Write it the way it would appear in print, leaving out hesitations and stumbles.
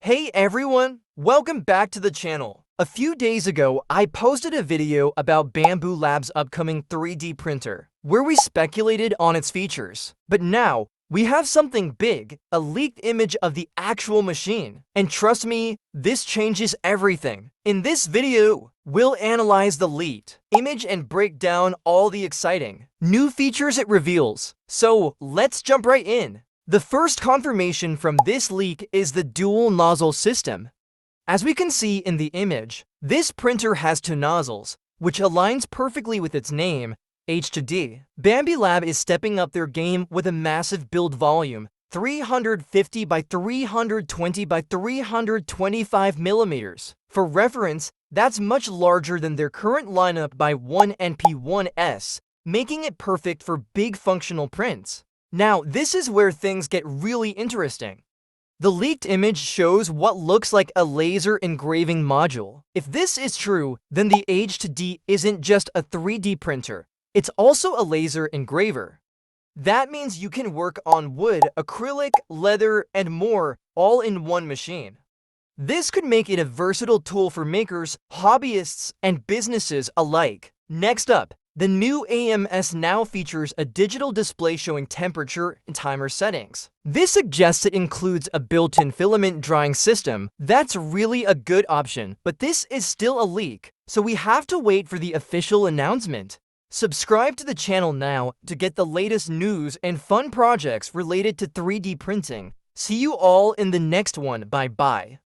Hey everyone, welcome back to the channel. A few days ago, I posted a video about Bambu Lab's upcoming 3D printer, where we speculated on its features. But now, we have something big, a leaked image of the actual machine. And trust me, this changes everything. In this video, we'll analyze the leaked image and break down all the exciting new features it reveals. So let's jump right in. The first confirmation from this leak is the dual nozzle system. As we can see in the image, this printer has two nozzles, which aligns perfectly with its name, H2D. Bambu Lab is stepping up their game with a massive build volume, 350 by 320 by 325 millimeters. For reference, that's much larger than their current lineup by 1NP1S, making it perfect for big functional prints. Now, this is where things get really interesting. The leaked image shows what looks like a laser engraving module. If this is true, then the H2D isn't just a 3D printer, it's also a laser engraver. That means you can work on wood, acrylic, leather, and more all in one machine. This could make it a versatile tool for makers, hobbyists, and businesses alike. Next up, the new AMS now features a digital display showing temperature and timer settings. This suggests it includes a built-in filament drying system. That's really a good option, but this is still a leak, so we have to wait for the official announcement. Subscribe to the channel now to get the latest news and fun projects related to 3D printing. See you all in the next one. Bye-bye.